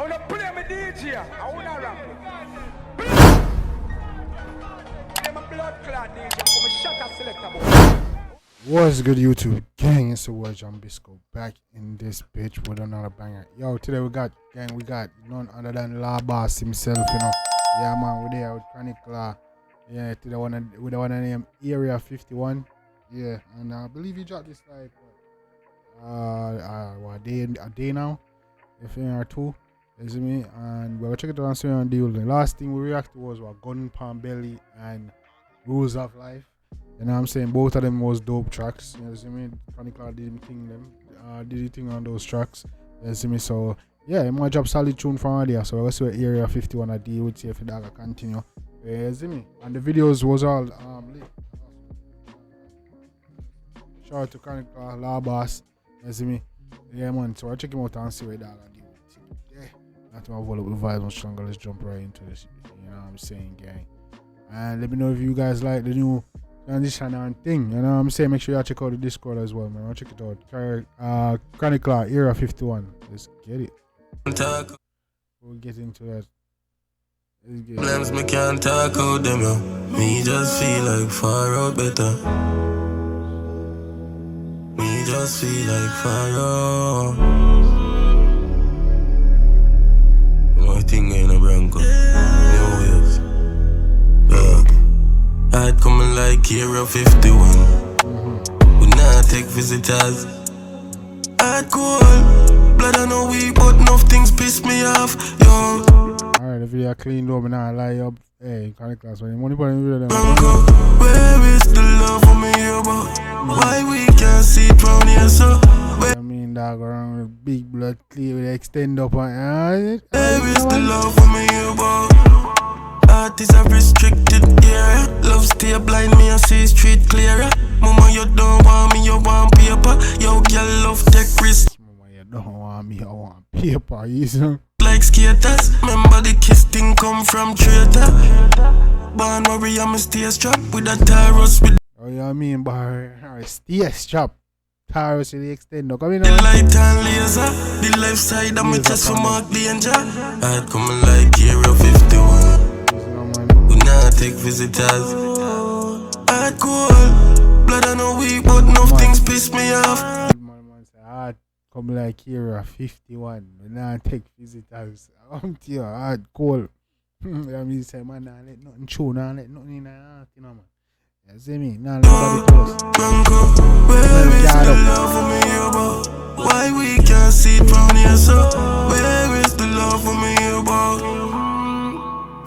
wanna play my DJ. I wanna rap it. Play my blood clot DJ. I'm a shot selector boy. What's good, YouTube gang? It's the word Jambisco back in this bitch with another banger. Yo, today we got none other than La Boss himself, you know. Yeah man, we're there with Chronic Law. Yeah, to the one with the one named Area 51. Yeah, and I believe he dropped this like a day now, if it or two. You see me? And we were checking it out and seeing on deal. The last thing we reacted to was what Gun Palm Belly and Rules of Life. You know what I'm saying? Both of them was dope tracks. You know what I mean? Chronic Law did the thing on those tracks. You see me? So yeah, it might drop solid tune from there. So we'll see what Area 51 I deal with, see if that continue. You see me? And the videos was all lit. Shout out to Chronic Law, La Boss. You see me? Yeah man, so I'll check him out and see what that I deal with. Yeah. Not to avoid the vibes much longer. Let's jump right into this. You know what I'm saying, gang? And let me know if you guys like the new transition and thing, you know what I'm saying? Make sure you check out the Discord as well, man. I'll check it out. Chronic Law, Era 51. Let's get it. We'll get into that. Blames me can't talk out them, yo. Me just feel like far out better. Me just feel like far out. My thing ain't a Bronco. No waves. I'd coming like Area 51. We not take visitors. I'd cool. Blood I know we, but enough things piss me off, yo. Alright, the video clean though, but now I lie up. Hey, Chronic Law, when money put in the video. Where is the love for me about? Why we can't see it round here, so? I mean, dog, around with big blood clear with extend up on where is the love for me about? Art is a restricted area. Love stay blind, me and see street clearer. Mama, you don't want me, you want paper. Yo, girl, love take risk. Mama, you don't want me, I want paper, you see? Like skaters, remember the kiss thing come from traitor. Born warrior, I'm a stay strapped with a Taurus with. Oh, you know what I mean, bar, stay strap. Taurus with the extender. Come in. The light and laser, the left side of me chest for mark danger. I'd coming like Area 51. We not take visitors. I'd cool. Blood I know we, but enough things piss me off. Man say, I'd come like Area 51. We not take visitors. I'm to you, I'd cool. I mean, say, man, nah let nothing chew, nah let nothing in the heart, you know, man. You see me? Nah let nobody close. Where is the love for me about? Why we can't see it round here, so? Where is the love for me about?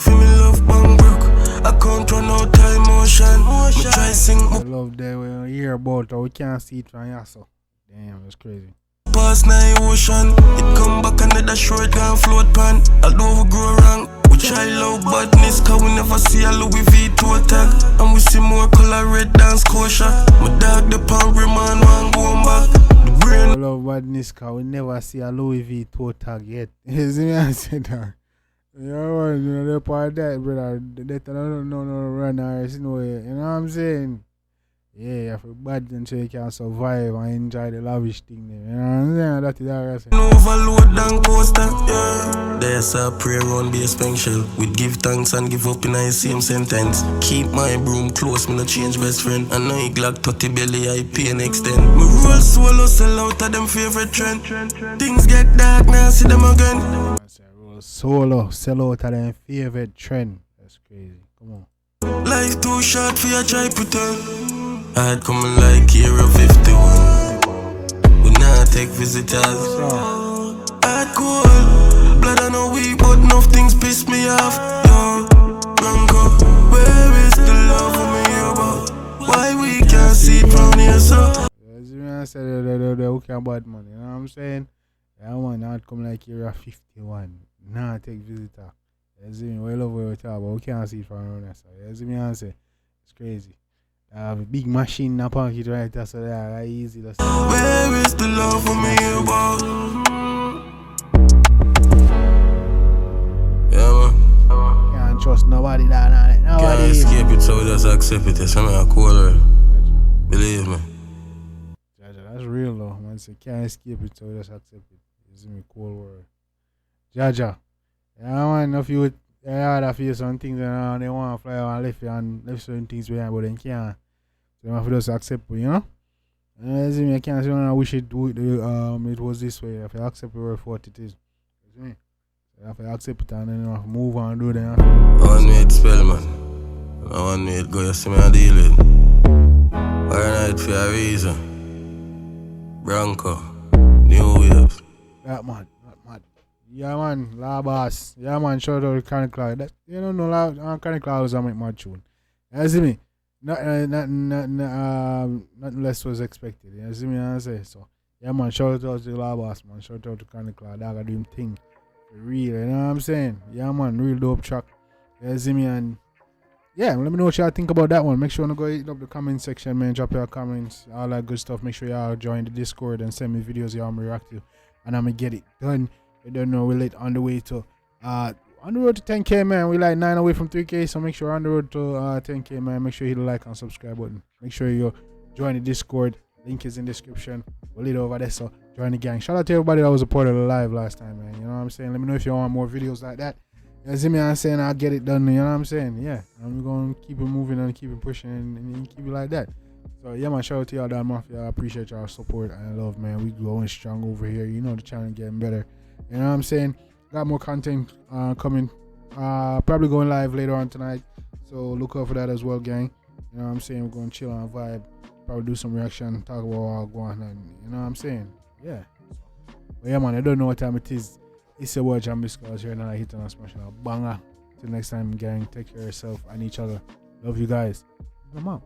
Feel me love bang broke. I can't run out time motion. Me try sing. I love that when you hear about how we can't see it from here, so. Damn, that's crazy. Past 9 ocean. It come back another short gun float pan. Although we grow wrong. We try love badness, cause we never see a Louis V to attack. And we see more color red than Scotia. My dog the hungry man one going back. The brain I love badness, cause we never see a Louis V to tag yet. You see me? I said that. You know the part of that, brother. That don't know no runners, no way. You know what I'm saying? Yeah, you have to bad then so you can survive and enjoy the lavish thing there. You know what I'm saying? That is how I say. Overload than coaster, yeah. There's a prayer on be a special. We give thanks and give up in the same sentence. Keep my broom close, me no change best friend. I know you glock 30 belly, I pay and extend. Me roll swallow, sell out of them favorite trend. Things get dark, now see them again. I say roll solo, sell out of them favorite trend. That's crazy. Come on. Life too short for you try pretend. I'd coming like Area 51. We not take visitors. I'd cool. Blood I know we, but enough things piss me off. Yo, Bronco, where is the love for me about? Why we can't see it round here, so? As you know, I said the okay bad man. You know what I'm saying? Yeah, man, not come like Area 51. Nah, take visitor. You see me? We love where we talk, but we can't see it from around here. So, you see me? I say it's crazy. I have a big machine in the pocket right there, so that's easy. Where is the love for me about? Yeah, man. Can't trust nobody, nobody. Can't escape it, so we just accept it. It's something I call her. Believe me. That's real, though. Man, say can't escape it, so we just accept it. It's in me cold word. Jaja. Yeah, man, enough you have feel some things and they want to fly and left you and left certain things behind, but they can't. So they have to just accept it, you know? And see me, I can't say I wish it was this way. I have to accept it for what it is. You see me? So I have to accept it and then I have to move on and do it. One way it spell, man. One way it go, you see me, I deal with. Or night for a reason. Bronco. New waves. That man. Yeah, man, La Boss. Yeah, man, shout out to Canny Cloud. That, you don't know, Canny Cloud was a make mad tune. You see me? Nothing less was expected. You see me? I say so. Yeah, man, shout out to La Boss, man. Shout out to Canny Cloud. That got him thing for real. You know what I'm saying? Yeah, man, real dope track. You see me? And yeah, let me know what y'all think about that one. Make sure to go hit up the comment section, man. Drop your comments, all that good stuff. Make sure y'all join the Discord and send me videos y'all react to, and I'm gonna get it done. You don't know, we're late on the way to 10K, man. We like 9 away from 3K, so make sure on the road to 10K, man. Make sure you hit the like and subscribe button. Make sure you join the Discord. Link is in the description. We'll lead over there, so join the gang. Shout out to everybody that was a part of the live last time, man. You know what I'm saying? Let me know if you want more videos like that. You see me? I'm saying I'll get it done. You know what I'm saying? Yeah, and we're gonna keep it moving and keep it pushing and keep it like that. So yeah, man. Shout out to y'all, Dan Mafia. I appreciate y'all support and love, man. We growing strong over here. You know the channel getting better. You know what I'm saying? Got more content coming. Probably going live later on tonight. So look out for that as well, gang. You know what I'm saying? We're going to chill on vibe. Probably do some reaction. Talk about all going on. You know what I'm saying? Yeah. But yeah, man. I don't know what time it is. It's your boy Jambisco. I was here and I hit on a smash and a banger. Till next time, gang. Take care of yourself and each other. Love you guys. I'm out.